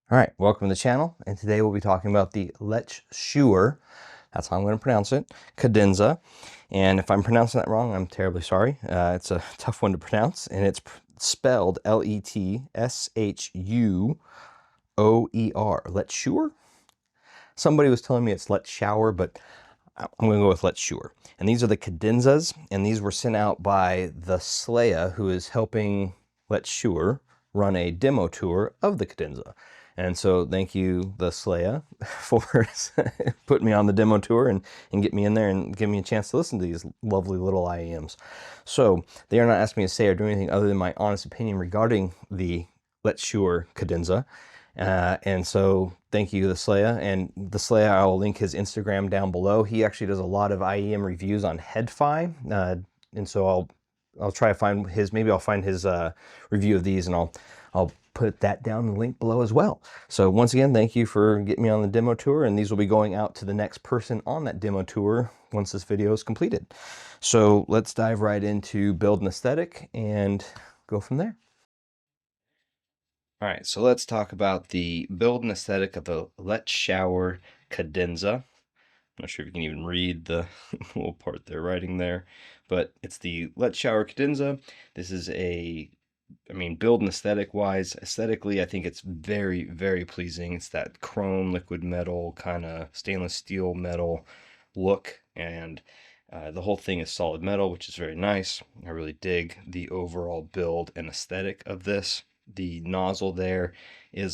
All right, welcome to the channel, and today we'll be talking about the Letshuoer, that's how I'm going to pronounce it, Cadenza. And if I'm pronouncing that wrong, I'm terribly sorry. It's a tough one to pronounce, and it's spelled Letshuoer. Letshuoer? Somebody was telling me it's Let's Shower, but I'm going to go with Letshuoer. And these are the Cadenzas, and these were sent out by ThaSlaya, who is helping Letshuoer run a demo tour of the Cadenza. And so thank you, ThaSlaya, for putting me on the demo tour and get me in there and give me a chance to listen to these lovely little IEMs. So they are not asking me to say or do anything other than my honest opinion regarding the Letshuoer Cadenza. And so thank you, ThaSlaya. And ThaSlaya, I'll link his Instagram down below. He actually does a lot of IEM reviews on HeadFi. And so I'll try to find his, maybe I'll find his review of these, and I'll put that down in the link below as well. So once again, thank you for getting me on the demo tour, and these will be going out to the next person on that demo tour once this video is completed. So let's dive right into build and aesthetic and go from there. All right, so let's talk about the build and aesthetic of the Letshuoer Cadenza. I'm not sure if you can even read the little part they're writing there, but it's the Letshuoer Cadenza. This is build and aesthetic wise, aesthetically, I think it's very, very pleasing. It's that chrome liquid metal kind of stainless steel metal look, and the whole thing is solid metal, which is very nice. I really dig the overall build and aesthetic of this. The nozzle there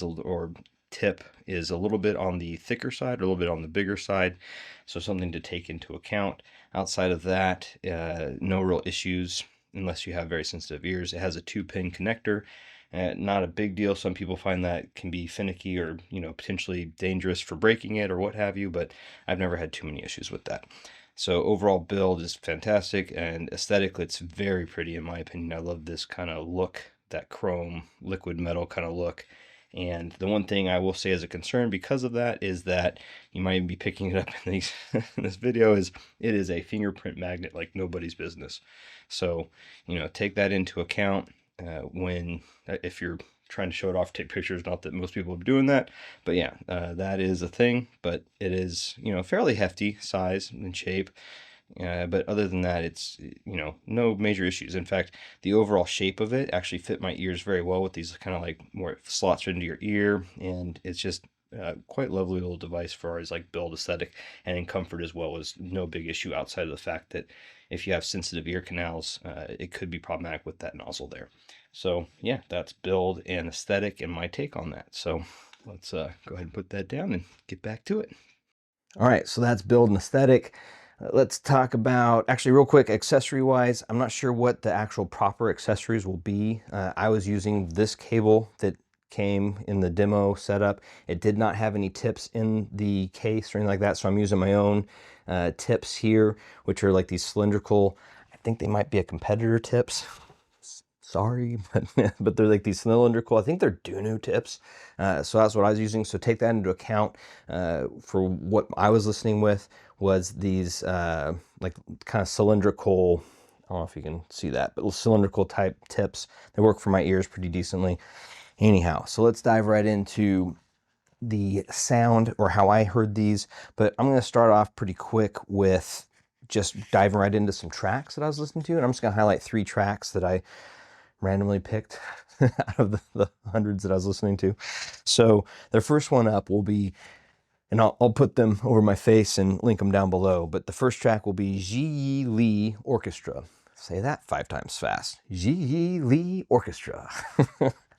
or tip is a little bit on the thicker side, or a little bit on the bigger side, so something to take into account. Outside of that, no real issues unless you have very sensitive ears. It has a 2-pin connector. Not a big deal. Some people find that can be finicky or, potentially dangerous for breaking it or what have you, but I've never had too many issues with that. So overall build is fantastic, and aesthetically it's very pretty in my opinion. I love this kind of look, that chrome liquid metal kind of look. And the one thing I will say as a concern because of that is that you might even be picking it up in these in this video, is it is a fingerprint magnet like nobody's business. So, take that into account if you're trying to show it off, take pictures. Not that most people are doing that, but yeah, that is a thing. But it is, fairly hefty size and shape. But other than that, it's, no major issues. In fact, the overall shape of it actually fit my ears very well with these kind of like more slots into your ear, and it's just quite lovely little device for as like build aesthetic and in comfort as well. As no big issue outside of the fact that if you have sensitive ear canals, it could be problematic with that nozzle there. So yeah, that's build and aesthetic and my take on that. So let's go ahead and put that down and get back to it. All right, so that's build and aesthetic. Let's talk about, actually real quick, accessory wise, I'm not sure what the actual proper accessories will be. I was using this cable that came in the demo setup. It did not have any tips in the case or anything like that, so I'm using my own tips here, which are like these cylindrical, I think they might be a competitor tips. Sorry, but they're like these cylindrical, I think they're Dunu tips. So that's what I was using. So take that into account. For what I was listening with was these like kind of cylindrical, I don't know if you can see that, but cylindrical type tips. They work for my ears pretty decently. Anyhow, so let's dive right into the sound, or how I heard these. But I'm going to start off pretty quick with just diving right into some tracks that I was listening to. And I'm just going to highlight 3 tracks that I randomly picked out of the hundreds that I was listening to. So the first one up will be, and I'll put them over my face and link them down below, but the first track will be Ji Lee Orchestra. Say that 5 times fast. Ji Lee Orchestra.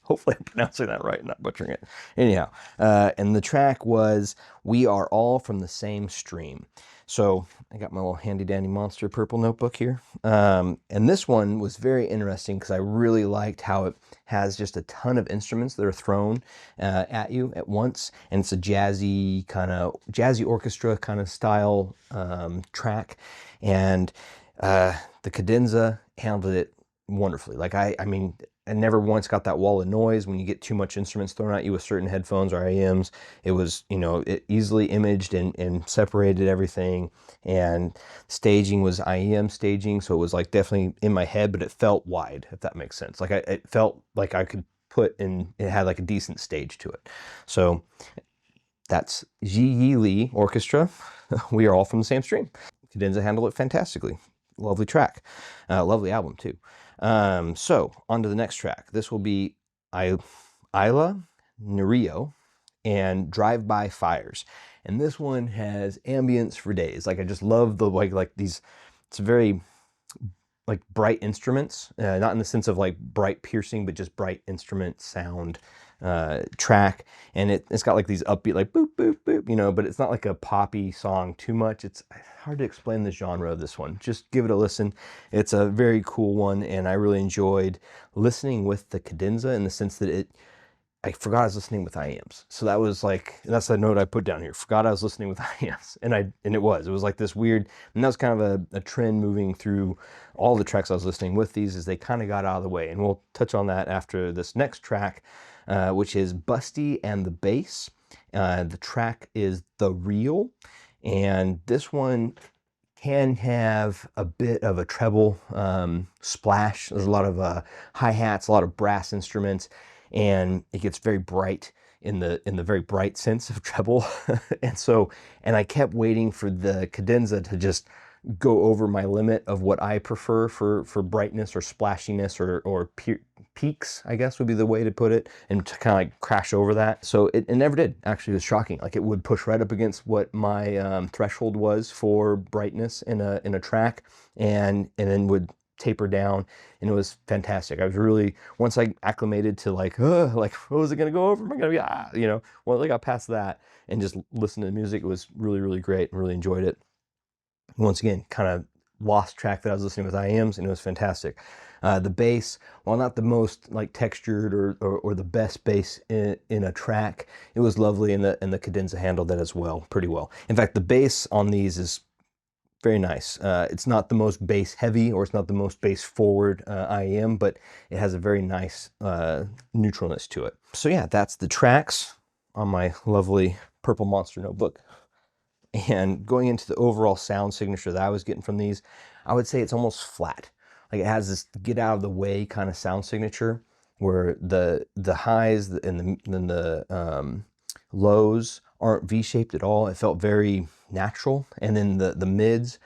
Hopefully I'm pronouncing that right, not butchering it. Anyhow, and the track was We Are All From the Same Stream. So I got my little handy dandy monster purple notebook here. And this one was very interesting because I really liked how it has just a ton of instruments that are thrown at you at once. And it's a jazzy orchestra kind of style track. And the Cadenza handled it wonderfully. Like I never once got that wall of noise when you get too much instruments thrown at you with certain headphones or IEMs. It was, it easily imaged and separated everything. And staging was IEM staging, so it was like definitely in my head, but it felt wide, if that makes sense. Like it felt like I could put in, it had like a decent stage to it. So that's Ji Yi Lee Orchestra. We are all from the same stream. Cadenza handled it fantastically. Lovely track. Lovely album too. So on to the next track. This will be Isla Nerio and Drive By Fires. And this one has ambience for days. Like I just love the like these, it's very like bright instruments, not in the sense of like bright piercing, but just bright instrument sound track. And it's got like these upbeat, like boop, boop, boop, you know, but it's not like a poppy song too much. It's hard to explain the genre of this one. Just give it a listen. It's a very cool one, and I really enjoyed listening with the cadenza in the sense that I forgot I was listening with IEMs. So that was like, that's the note I put down here. Forgot I was listening with IEMs. And it was like this weird, and that was kind of a trend moving through all the tracks I was listening with these, is they kind of got out of the way. And we'll touch on that after this next track, which is Busty and the Bass. The track is The Real. And this one can have a bit of a treble splash. There's a lot of hi-hats, a lot of brass instruments, and it gets very bright in the very bright sense of treble. and I kept waiting for the cadenza to just go over my limit of what I prefer for brightness or splashiness or peaks, I guess would be the way to put it, and to kind of like crash over that. So it never did. Actually, it was shocking. Like it would push right up against what my threshold was for brightness in a track, and then would taper down, and it was fantastic. I was really, once I acclimated to like what was it gonna go over? Am I gonna be you know? Well, I got past that and just listened to the music. It was really, really great, and really enjoyed it. Once again, kind of lost track that I was listening with IEMs, and it was fantastic. The bass, while not the most like textured or the best bass in a track, it was lovely, and the cadenza handled that as well, pretty well. In fact, the bass on these is very nice. It's not the most bass heavy, or it's not the most bass forward IEM, but it has a very nice neutralness to it. So yeah, that's the tracks on my lovely Purple Monster notebook. And going into the overall sound signature that I was getting from these, I would say it's almost flat. Like it has this get out of the way kind of sound signature, where the highs and the lows aren't V-shaped at all. It felt very natural. And then the mids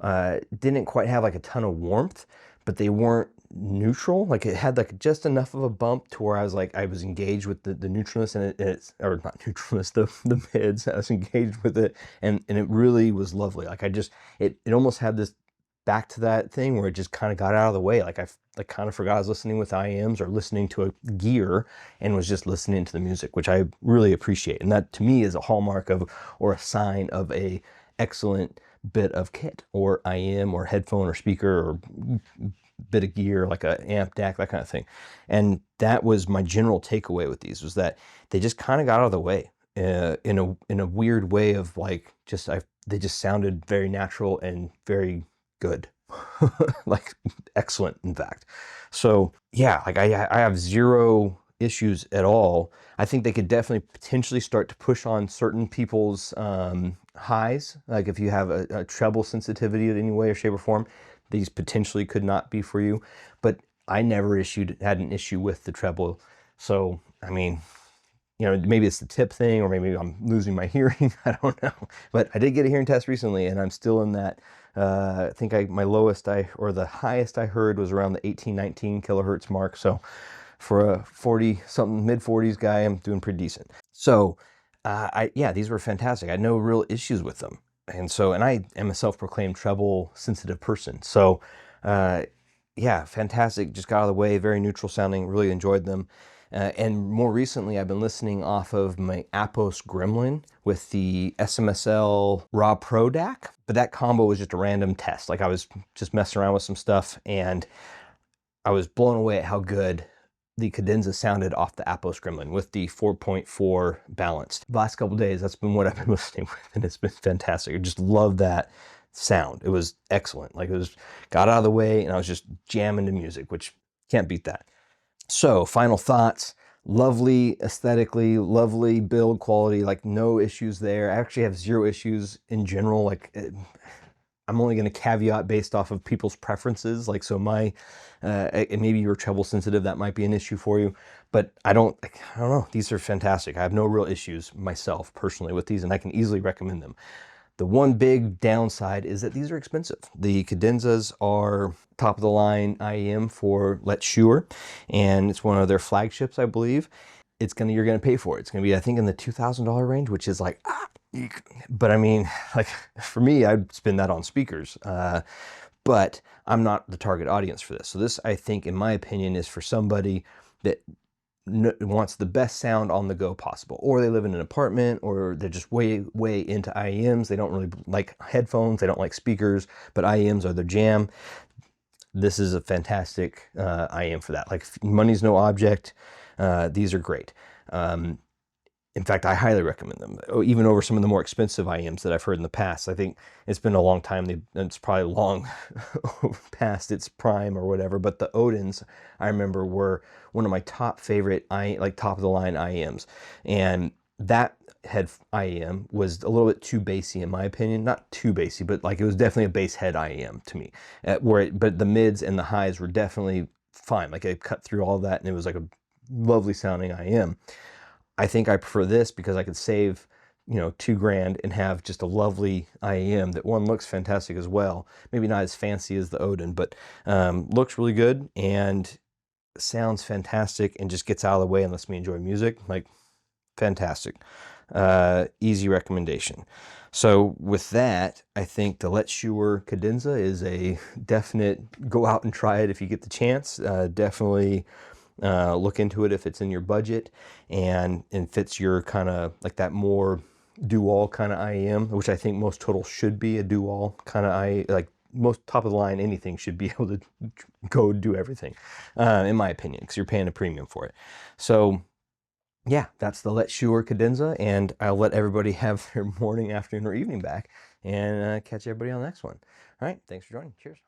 didn't quite have like a ton of warmth, but they weren't neutral. Like it had like just enough of a bump to where I was engaged with the neutralness, and it's, or not neutralness, the mids. I was engaged with it, and it really was lovely. Like it almost had this back to that thing where it just kind of got out of the way. Like I kind of forgot I was listening with IEMs or listening to a gear, and was just listening to the music, which I really appreciate. And that to me is a hallmark of, or a sign of, a excellent bit of kit, or IEM, or headphone, or speaker, or bit of gear, like a amp DAC, that kind of thing. And that was my general takeaway with these, was that they just kind of got out of the way in a weird way of like, they just sounded very natural and very good. Like excellent, in fact. So yeah, like I have zero issues at all. I think they could definitely potentially start to push on certain people's highs. Like if you have a treble sensitivity in any way or shape or form, these potentially could not be for you. But I never had an issue with the treble. So I mean, you know, maybe it's the tip thing, or maybe I'm losing my hearing. I don't know. But I did get a hearing test recently, and I'm still in that. I think my lowest or the highest I heard was around the 18, 19 kilohertz mark. So for a 40 something, mid 40s guy, I'm doing pretty decent. So yeah, these were fantastic. I had no real issues with them. And I am a self-proclaimed treble sensitive person. So yeah, fantastic. Just got out of the way, very neutral sounding, really enjoyed them. And more recently, I've been listening off of my Apos Gremlin with the SMSL Raw Pro DAC. But that combo was just a random test. Like I was just messing around with some stuff, and I was blown away at how good the cadenza sounded off the Apos Gremlin with the 4.4 balanced. The last couple of days, that's been what I've been listening with, and it's been fantastic. I just love that sound. It was excellent. Like got out of the way, and I was just jamming to music, which can't beat that. So final thoughts. Lovely aesthetically, lovely build quality, like no issues there. I actually have zero issues in general. Like I'm only going to caveat based off of people's preferences. Like, so maybe you're treble sensitive, that might be an issue for you, but I don't know. These are fantastic. I have no real issues myself personally with these, and I can easily recommend them. The one big downside is that these are expensive. The Cadenzas are top of the line IEM for Letshuoer, and it's one of their flagships, I believe. You're gonna pay for it. It's gonna be, I think, in the $2,000 range, which is like, but I mean, like for me, I'd spend that on speakers. But I'm not the target audience for this. So this, I think, in my opinion, is for somebody that wants the best sound on the go possible, or they live in an apartment, or they're just way into IEMs. They don't really like headphones, they don't like speakers, but IEMs are their jam. This is a fantastic IEM for that. Like, money's no object. These are great. In fact, I highly recommend them, even over some of the more expensive IEMs that I've heard in the past. I think it's been a long time. It's probably long past its prime or whatever, but the Odins, I remember, were one of my top favorite, like top of the line IEMs. And that head IEM was a little bit too bassy in my opinion. Not too bassy, but like it was definitely a bass head IEM to me. But the mids and the highs were definitely fine. Like, I cut through all that and it was like a lovely sounding IEM. I think I prefer this because I could save, $2,000 and have just a lovely IEM that, one, looks fantastic as well. Maybe not as fancy as the Odin, but looks really good and sounds fantastic and just gets out of the way and lets me enjoy music. Like, fantastic. Easy recommendation. So with that, I think the Letshuoer Cadenza is a definite go out and try it if you get the chance. Definitely look into it if it's in your budget and fits your kind of like that more do-all kind of IEM, which I think most total should be a do-all kind of like most top of the line anything should be able to go do everything, in my opinion, because you're paying a premium for it. So yeah, that's the Letshuoer Cadenza, and I'll let everybody have their morning, afternoon, or evening back, and catch everybody on the next one. All right, thanks for joining. Cheers.